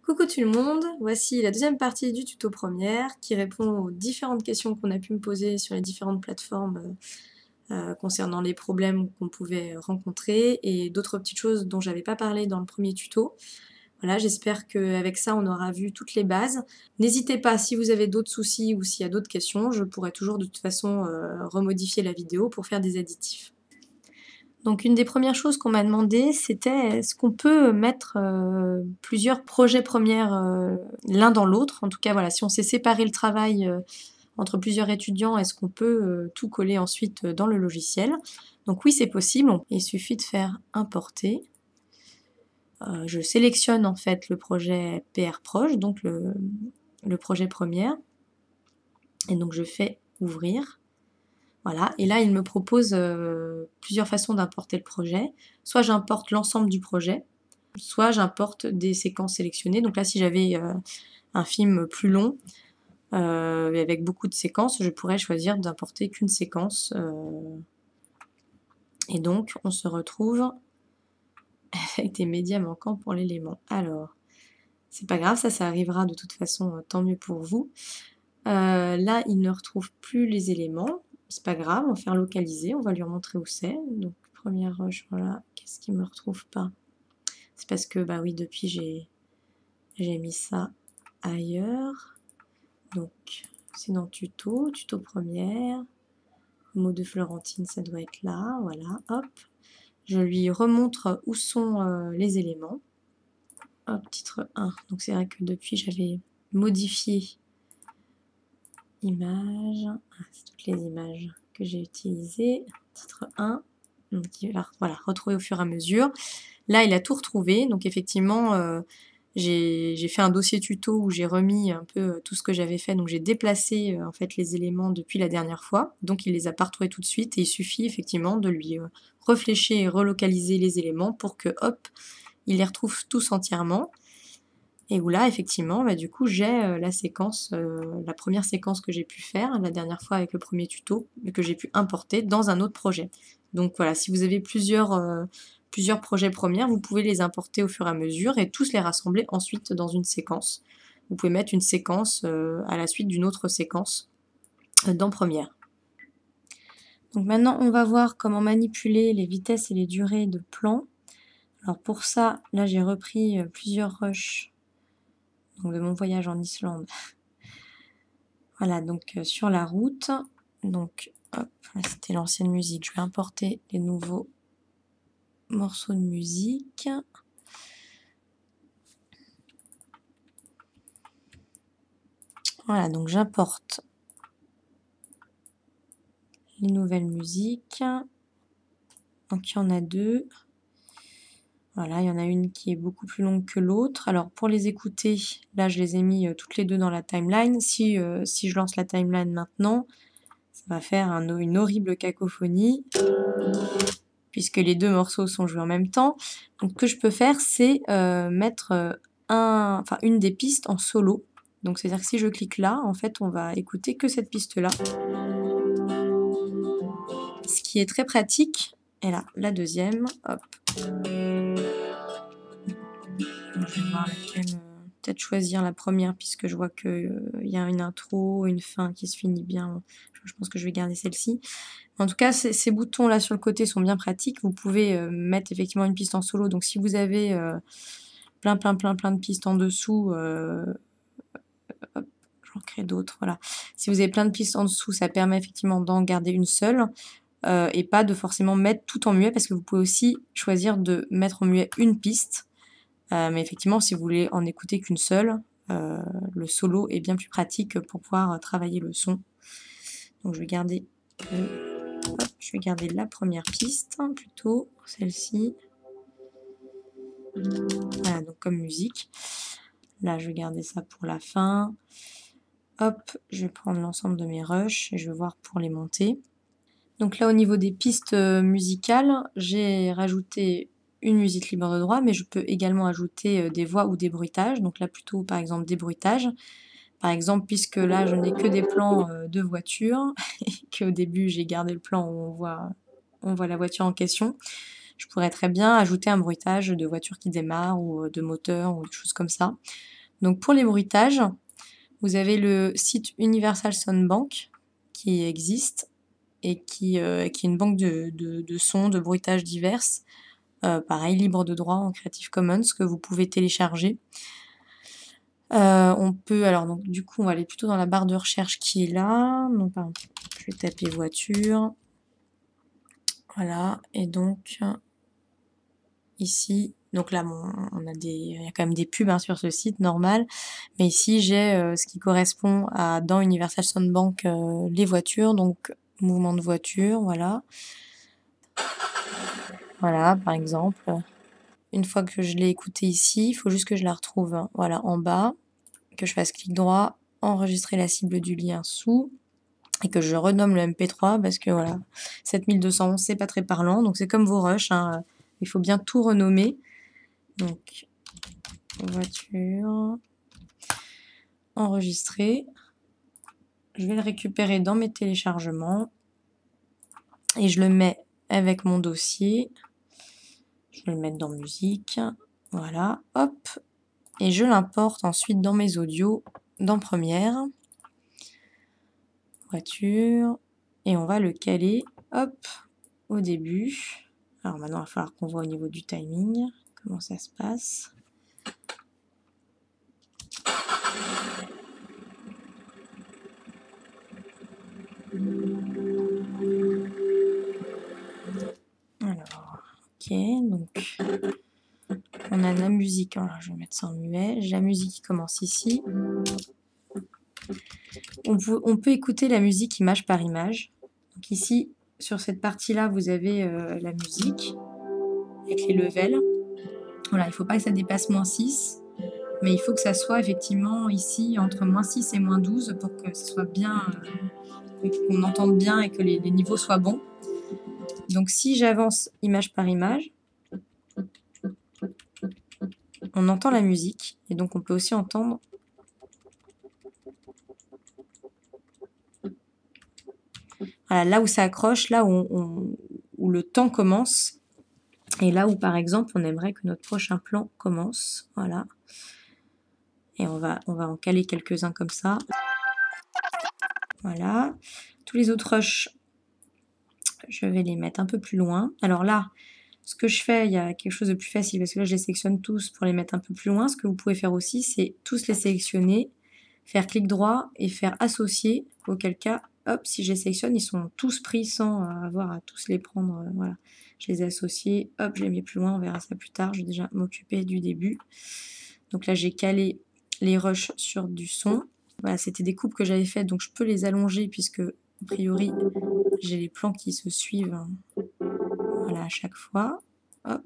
Coucou tout le monde, voici la deuxième partie du tuto première qui répond aux différentes questions qu'on a pu me poser sur les différentes plateformes concernant les problèmes qu'on pouvait rencontrer et d'autres petites choses dont j'avais pas parlé dans le premier tuto. Voilà, j'espère qu'avec ça on aura vu toutes les bases. N'hésitez pas, si vous avez d'autres soucis ou s'il y a d'autres questions, je pourrai toujours de toute façon remodifier la vidéo pour faire des additifs. Donc une des premières choses qu'on m'a demandé, c'était est-ce qu'on peut mettre plusieurs projets premières l'un dans l'autre. En tout cas, voilà, si on sait séparer le travail entre plusieurs étudiants, est-ce qu'on peut tout coller ensuite dans le logiciel? Donc oui, c'est possible. Il suffit de faire importer. Je sélectionne en fait le projet PR Proche, donc le projet première. Et donc je fais ouvrir. Voilà, et là il me propose plusieurs façons d'importer le projet. Soit j'importe l'ensemble du projet, soit j'importe des séquences sélectionnées. Donc là si j'avais un film plus long, avec beaucoup de séquences, je pourrais choisir d'importer qu'une séquence. Et donc on se retrouve avec des médias manquants pour l'élément. Alors, c'est pas grave, ça arrivera de toute façon, tant mieux pour vous. Là il ne retrouve plus les éléments. C'est pas grave, on va faire localiser, on va lui montrer où c'est. Donc première rush, voilà, qu'est-ce qu'il me retrouve pas? C'est parce que bah oui, depuis j'ai mis ça ailleurs. Donc c'est dans tuto, tuto première, mot de Florentine, ça doit être là, voilà, hop. Je lui remontre où sont les éléments. Hop, titre 1. Donc c'est vrai que depuis j'avais modifié images, c'est toutes les images que j'ai utilisées, titre 1, donc il va voilà, retrouver au fur et à mesure. Là il a tout retrouvé, donc effectivement j'ai fait un dossier tuto où j'ai remis un peu tout ce que j'avais fait, donc j'ai déplacé en fait les éléments depuis la dernière fois, donc il les a pas retrouvés tout de suite et il suffit effectivement de lui reflécher et relocaliser les éléments pour que hop, il les retrouve tous entièrement. Et où là, effectivement, bah, du coup, j'ai la séquence, la première séquence que j'ai pu faire la dernière fois avec le premier tuto, que j'ai pu importer dans un autre projet. Donc voilà, si vous avez plusieurs projets premières, vous pouvez les importer au fur et à mesure et tous les rassembler ensuite dans une séquence. Vous pouvez mettre une séquence à la suite d'une autre séquence dans Première. Donc maintenant, on va voir comment manipuler les vitesses et les durées de plans. Alors pour ça, là j'ai repris plusieurs rushs donc de mon voyage en Islande. Voilà, donc sur la route, donc hop, c'était l'ancienne musique, je vais importer les nouveaux morceaux de musique. Voilà, donc j'importe les nouvelles musiques. Donc il y en a deux. Voilà, il y en a une qui est beaucoup plus longue que l'autre. Alors pour les écouter, là je les ai mis toutes les deux dans la timeline. Si je lance la timeline maintenant, ça va faire une horrible cacophonie, puisque les deux morceaux sont joués en même temps. Donc ce que je peux faire, c'est mettre une des pistes en solo. Donc c'est-à-dire que si je clique là, en fait, on va écouter que cette piste-là. Ce qui est très pratique. Et là, la deuxième, hop. Je vais voir laquelle, peut-être choisir la première puisque je vois qu'il y a une intro, une fin qui se finit bien. Je pense que je vais garder celle-ci. En tout cas, ces boutons là sur le côté sont bien pratiques. Vous pouvez mettre effectivement une piste en solo. Donc si vous avez plein de pistes en dessous, hop, j'en crée d'autres. Voilà. Si vous avez plein de pistes en dessous, ça permet effectivement d'en garder une seule. Et pas de forcément mettre tout en muet parce que vous pouvez aussi choisir de mettre en muet une piste. Mais effectivement, si vous voulez en écouter qu'une seule, le solo est bien plus pratique pour pouvoir travailler le son. Donc je vais garder la première piste, plutôt celle-ci. Voilà, donc comme musique. Là, je vais garder ça pour la fin. Hop, je vais prendre l'ensemble de mes rushs et je vais voir pour les monter. Donc là, au niveau des pistes musicales, j'ai rajouté une musique libre de droit, mais je peux également ajouter des voix ou des bruitages. Donc là, plutôt par exemple des bruitages. Par exemple, puisque là, je n'ai que des plans de voiture, et qu'au début, j'ai gardé le plan où on voit la voiture en question, je pourrais très bien ajouter un bruitage de voiture qui démarre ou de moteur ou des choses comme ça. Donc pour les bruitages, vous avez le site Universal Sound Bank qui existe et qui est une banque de sons, de bruitages diverses. Pareil, libre de droit en Creative Commons que vous pouvez télécharger. On peut, alors donc du coup on va aller plutôt dans la barre de recherche qui est là. Donc pardon, je vais taper voiture. Voilà, et donc ici, donc là on a il y a quand même des pubs hein, sur ce site, normal. Mais ici j'ai ce qui correspond à dans Universal Sound Bank les voitures, donc mouvement de voiture, voilà. Voilà, par exemple. Une fois que je l'ai écouté ici, il faut juste que je la retrouve, hein, voilà, en bas, que je fasse clic droit, enregistrer la cible du lien sous, et que je renomme le MP3 parce que voilà, 7211 c'est pas très parlant, donc c'est comme vos rushs, hein, il faut bien tout renommer. Donc, voiture, enregistrer. Je vais le récupérer dans mes téléchargements et je le mets avec mon dossier. Je vais le mettre dans musique, voilà, hop, et je l'importe ensuite dans mes audios, dans Première, voiture, et on va le caler, hop, au début. Alors maintenant, il va falloir qu'on voit au niveau du timing, comment ça se passe. Alors, ok, donc on a la musique, alors je vais mettre ça en muet, j'ai la musique qui commence ici. On peut écouter la musique image par image. Donc ici, sur cette partie-là, vous avez la musique avec les levels. Voilà, il ne faut pas que ça dépasse -6, mais il faut que ça soit effectivement ici entre -6 et -12 pour que ce soit bien, qu'on entende bien et que les niveaux soient bons. Donc si j'avance image par image, on entend la musique et donc on peut aussi entendre voilà, là où ça accroche, là où le temps commence et là où par exemple on aimerait que notre prochain plan commence. Voilà. Et on va en caler quelques-uns comme ça. Voilà. Tous les autres rushs, je vais les mettre un peu plus loin. Alors là, ce que je fais, il y a quelque chose de plus facile parce que là, je les sélectionne tous pour les mettre un peu plus loin. Ce que vous pouvez faire aussi, c'est tous les sélectionner, faire clic droit et faire associer, auquel cas, hop, si je les sélectionne, ils sont tous pris sans avoir à tous les prendre. Voilà, je les ai associés, hop, je les mets plus loin, on verra ça plus tard. Je vais déjà m'occuper du début. Donc là, j'ai calé les rushs sur du son. Voilà, c'était des coupes que j'avais faites, donc je peux les allonger puisque, a priori, j'ai les plans qui se suivent. Hein. Voilà, à chaque fois. Hop.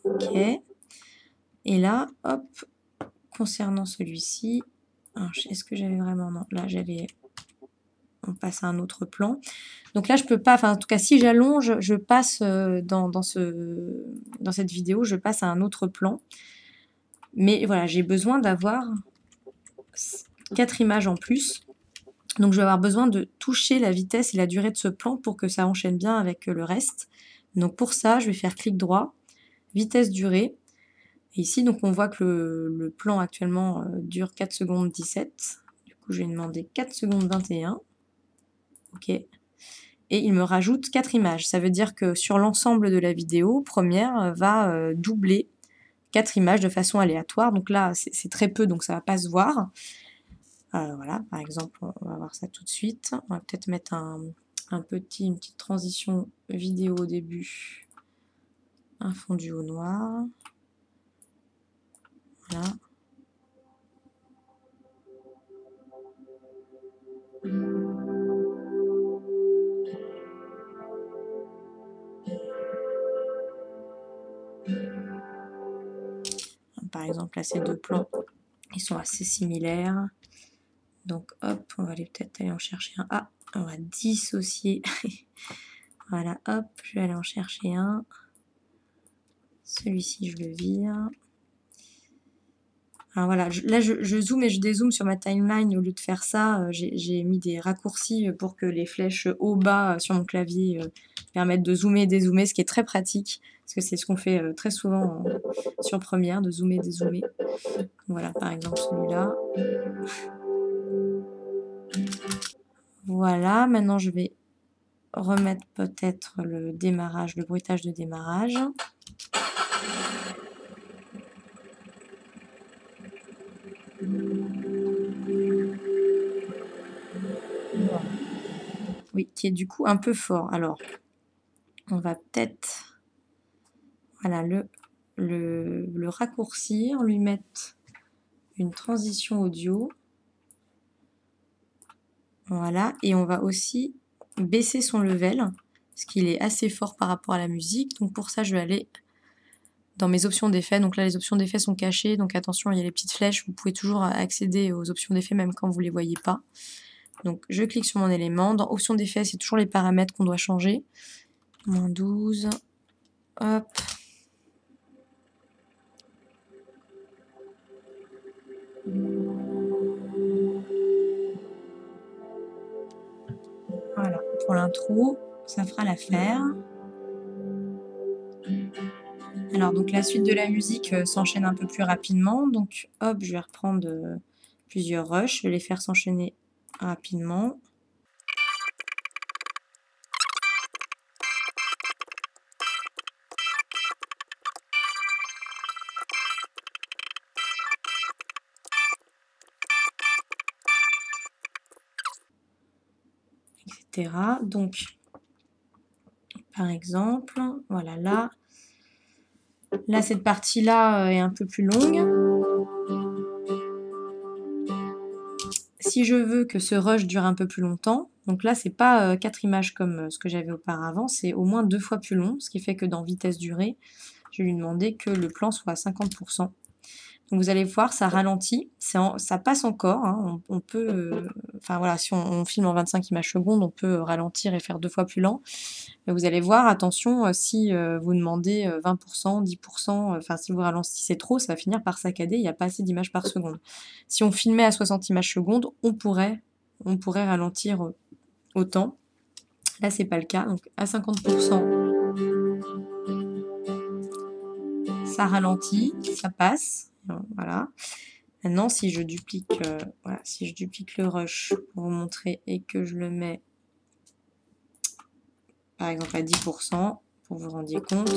Ok. Et là, hop, concernant celui-ci, est-ce que j'avais vraiment... Non, là, j'avais... On passe à un autre plan. Donc là, je peux pas... Enfin, en tout cas, si j'allonge, je passe dans cette vidéo, je passe à un autre plan. Mais voilà, j'ai besoin d'avoir 4 images en plus. Donc, je vais avoir besoin de toucher la vitesse et la durée de ce plan pour que ça enchaîne bien avec le reste. Donc, pour ça, je vais faire clic droit, vitesse durée. Et ici, donc, on voit que le plan actuellement dure 4 secondes 17. Du coup, je vais demander 4 secondes 21. OK. Et il me rajoute 4 images. Ça veut dire que sur l'ensemble de la vidéo, Première va doubler 4 images de façon aléatoire. Donc là, c'est très peu, donc ça va pas se voir. Voilà, par exemple, on va voir ça tout de suite. On va peut-être mettre une petite transition vidéo au début. Un fondu au noir. Voilà. Par exemple, là, ces deux plans, ils sont assez similaires. Donc, hop, on va peut-être aller en chercher un. Ah, on va dissocier. Voilà, hop, je vais aller en chercher un. Celui-ci, je le vire. Enfin, voilà, là je zoome et je dézoome sur ma timeline. Au lieu de faire ça, j'ai mis des raccourcis pour que les flèches haut-bas sur mon clavier permettent de zoomer et dézoomer, ce qui est très pratique, parce que c'est ce qu'on fait très souvent sur Premiere, de zoomer et dézoomer. Voilà, par exemple celui-là. Voilà, maintenant je vais remettre peut-être le démarrage, le bruitage de démarrage. Oui, qui est du coup un peu fort. Alors, on va peut-être, voilà, le raccourcir, lui mettre une transition audio. Voilà, et on va aussi baisser son level, parce qu'il est assez fort par rapport à la musique. Donc pour ça, je vais aller dans mes options d'effets. Donc là, les options d'effets sont cachées, donc attention, il y a les petites flèches. Vous pouvez toujours accéder aux options d'effets, même quand vous ne les voyez pas. Donc je clique sur mon élément. Dans options d'effets, c'est toujours les paramètres qu'on doit changer. Moins 12. Hop. Voilà, pour l'intro, ça fera l'affaire. Alors, donc la suite de la musique s'enchaîne un peu plus rapidement. Donc, hop, je vais reprendre plusieurs rushs. Je vais les faire s'enchaîner rapidement. Etc. Donc, par exemple, voilà, là cette partie-là est un peu plus longue. Si je veux que ce rush dure un peu plus longtemps, donc là c'est pas 4 images comme ce que j'avais auparavant, c'est au moins 2 fois plus long, ce qui fait que dans vitesse durée, je vais lui demander que le plan soit à 50%. Donc vous allez voir, ça ralentit, ça passe encore, hein, on peut, enfin voilà, si on filme en 25 images secondes, on peut ralentir et faire 2 fois plus lent. Mais vous allez voir, attention, si vous demandez 20%, 10%, enfin si vous ralentissez trop, ça va finir par saccader, il n'y a pas assez d'images par seconde. Si on filmait à 60 images secondes, on pourrait ralentir autant. Là, c'est pas le cas, donc à 50%, ça ralentit, ça passe, voilà. Maintenant, si je duplique, voilà, si je duplique le rush pour vous montrer et que je le mets, par exemple, à 10%, pour que vous vous rendiez compte,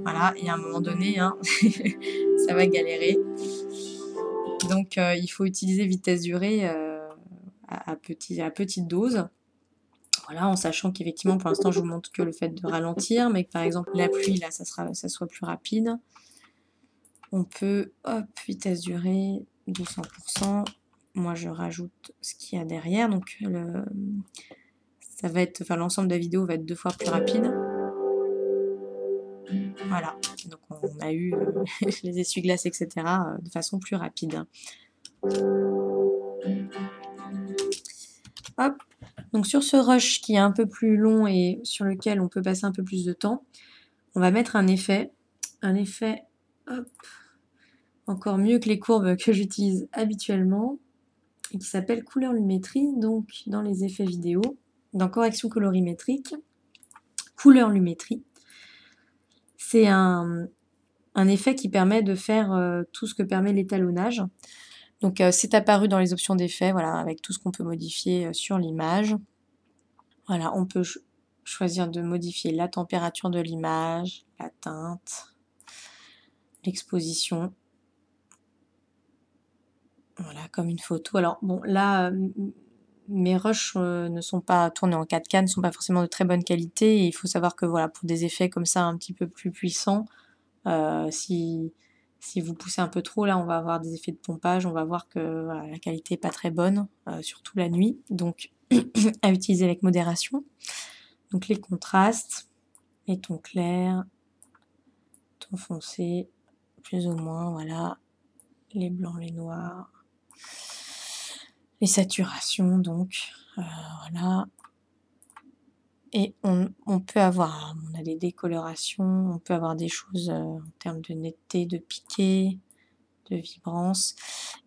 voilà, et à un moment donné, hein, ça va galérer. Donc, il faut utiliser vitesse durée à petite dose. Voilà, en sachant qu'effectivement, pour l'instant, je vous montre que le fait de ralentir, mais que par exemple, la pluie, là, ça soit plus rapide. On peut, hop, vitesse durée, 200%. Moi, je rajoute ce qu'il y a derrière. Donc, ça va être, enfin, l'ensemble de la vidéo va être 2 fois plus rapide. Voilà. Donc, on a eu les essuie-glaces, etc. De façon plus rapide. Hop. Donc, sur ce rush qui est un peu plus long et sur lequel on peut passer un peu plus de temps, on va mettre un effet. Un effet, hop, encore mieux que les courbes que j'utilise habituellement, et qui s'appelle couleur lumétrie. Donc, dans les effets vidéo, dans correction colorimétrique, couleur lumétrie, c'est un effet qui permet de faire tout ce que permet l'étalonnage. Donc, c'est apparu dans les options d'effets, voilà, avec tout ce qu'on peut modifier sur l'image. Voilà, on peut choisir de modifier la température de l'image, la teinte, l'exposition. Voilà, comme une photo. Alors, bon, là, mes rushs ne sont pas tournés en 4K, ne sont pas forcément de très bonne qualité. Et il faut savoir que voilà, pour des effets comme ça un petit peu plus puissants, si vous poussez un peu trop, là, on va avoir des effets de pompage. On va voir que voilà, la qualité n'est pas très bonne, surtout la nuit. Donc, à utiliser avec modération. Donc, les contrastes, les tons clairs, tons foncés, plus ou moins, voilà. Les blancs, les noirs. Les saturations, donc, voilà. Et on peut avoir, on a des décolorations, on peut avoir des choses en termes de netteté, de piqué, de vibrance.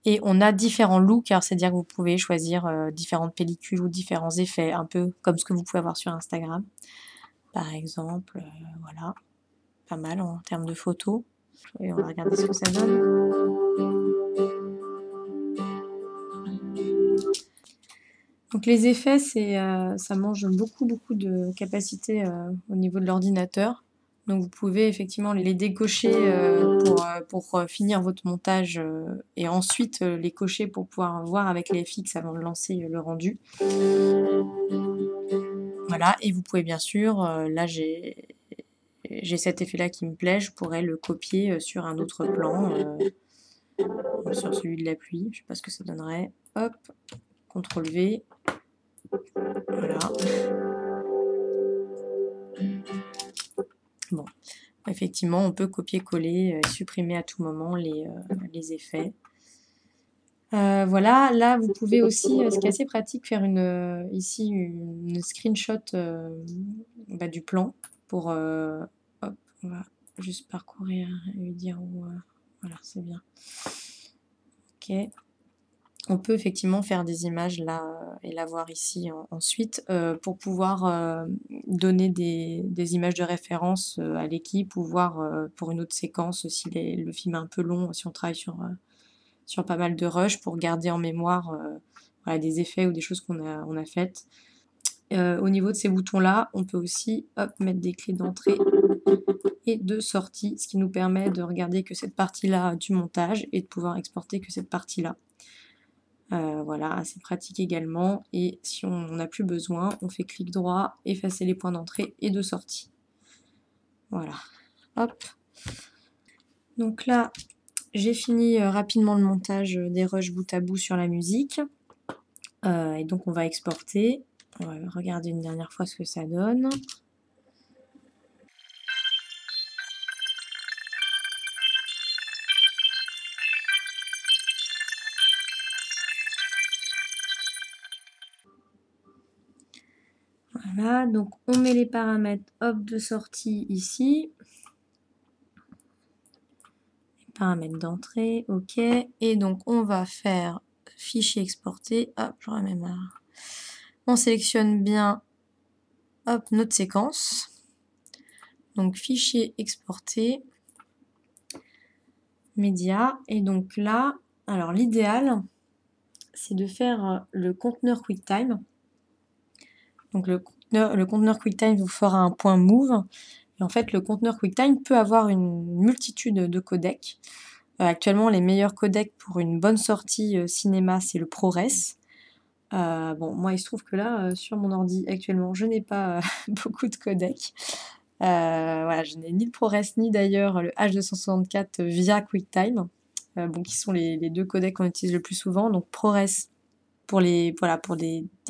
Et on a différents looks, alors c'est-à-dire que vous pouvez choisir différentes pellicules ou différents effets, un peu comme ce que vous pouvez avoir sur Instagram. Par exemple, voilà, pas mal en termes de photos. Et on va regarder ce que ça donne. Donc les effets, ça mange beaucoup de capacité au niveau de l'ordinateur. Donc vous pouvez effectivement les décocher pour finir votre montage et ensuite les cocher pour pouvoir voir avec les FX avant de lancer le rendu. Voilà, et vous pouvez bien sûr, là j'ai cet effet-là qui me plaît, je pourrais le copier sur un autre plan, sur celui de la pluie, je sais pas ce que ça donnerait. Hop, CTRL V, voilà. Bon, effectivement, on peut copier-coller, supprimer à tout moment les effets. Voilà, là vous pouvez aussi, ce qui est assez pratique, faire ici une screenshot du plan pour, hop, on va juste parcourir et lui dire où, voilà, c'est bien. Ok. On peut effectivement faire des images là et la voir ici ensuite pour pouvoir donner des images de référence à l'équipe ou voir pour une autre séquence si le film est un peu long, si on travaille sur pas mal de rush pour garder en mémoire voilà, des effets ou des choses qu'on a faites. Au niveau de ces boutons-là, on peut aussi mettre des clés d'entrée et de sortie, ce qui nous permet de regarder que cette partie-là du montage et de pouvoir exporter que cette partie-là. Voilà, assez pratique également. Et si on n'a plus besoin, on fait clic droit, effacer les points d'entrée et de sortie. Voilà, hop. Donc là, j'ai fini rapidement le montage des rushs bout à bout sur la musique. Et donc on va exporter. On va regarder une dernière fois ce que ça donne. Voilà, donc on met les paramètres hop de sortie ici. Les paramètres d'entrée, ok. Et donc on va faire fichier exporté. Hop, j'aurais même on sélectionne bien hop, notre séquence. Donc fichier exporté, média. Et donc là, alors l'idéal, c'est de faire le conteneur QuickTime. Donc le conteneur QuickTime vous fera un point move. Et en fait, le conteneur QuickTime peut avoir une multitude de codecs. Actuellement, les meilleurs codecs pour une bonne sortie cinéma, c'est le ProRes. Bon, moi, il se trouve que là, sur mon ordi, actuellement, je n'ai pas beaucoup de codecs. Voilà, je n'ai ni le ProRes, ni d'ailleurs le H264 via QuickTime, bon, qui sont les deux codecs qu'on utilise le plus souvent. Donc ProRes pour des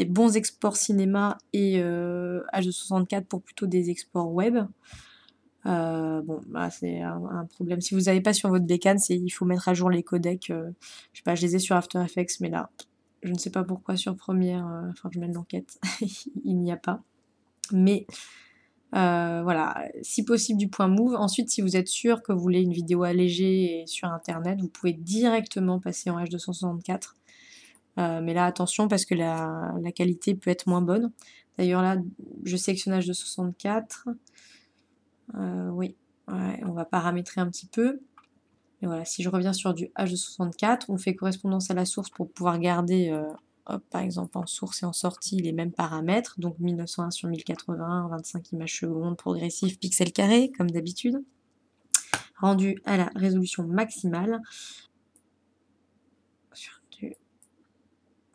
bons exports cinéma et H264 pour plutôt des exports web. Bon, bah, c'est un problème. Si vous n'avez pas sur votre bécane, il faut mettre à jour les codecs. Je sais pas, je les ai sur After Effects, mais là, je ne sais pas pourquoi sur Premiere, enfin je mène l'enquête, il n'y a pas. Mais voilà, si possible du point move. Ensuite, si vous êtes sûr que vous voulez une vidéo allégée et sur internet, vous pouvez directement passer en H264. Mais là, attention parce que la qualité peut être moins bonne. D'ailleurs là, je sélectionne H264. Oui, ouais, on va paramétrer un petit peu. Et voilà, si je reviens sur du H264, on fait correspondance à la source pour pouvoir garder, hop, par exemple en source et en sortie, les mêmes paramètres. Donc 1901 sur 1080, 25 images secondes, progressif, pixels carrés, comme d'habitude. Rendu à la résolution maximale.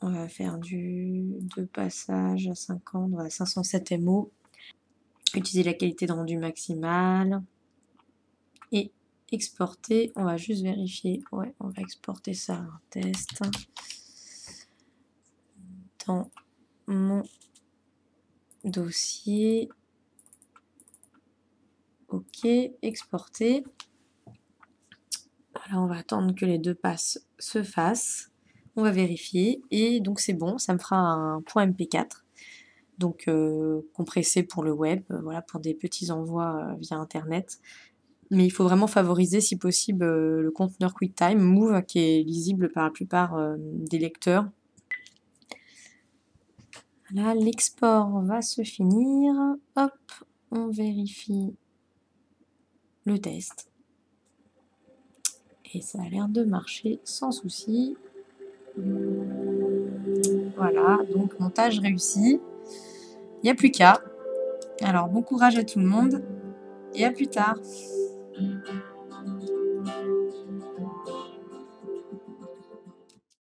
On va faire deux passages à 50, voilà, 507 MO. Utiliser la qualité de rendu maximale. Et exporter, on va juste vérifier. Ouais, on va exporter ça, un test. Dans mon dossier. Ok, exporter. Alors on va attendre que les deux passes se fassent. On va vérifier et donc c'est bon, ça me fera un point MP4. Donc compressé pour le web, voilà, pour des petits envois via internet. mais il faut vraiment favoriser, si possible, le conteneur QuickTime Move, qui est lisible par la plupart des lecteurs. Voilà, l'export va se finir. Hop, on vérifie le test. Et ça a l'air de marcher sans souci. Voilà, donc montage réussi. Il n'y a plus qu'à. Alors bon courage à tout le monde et à plus tard.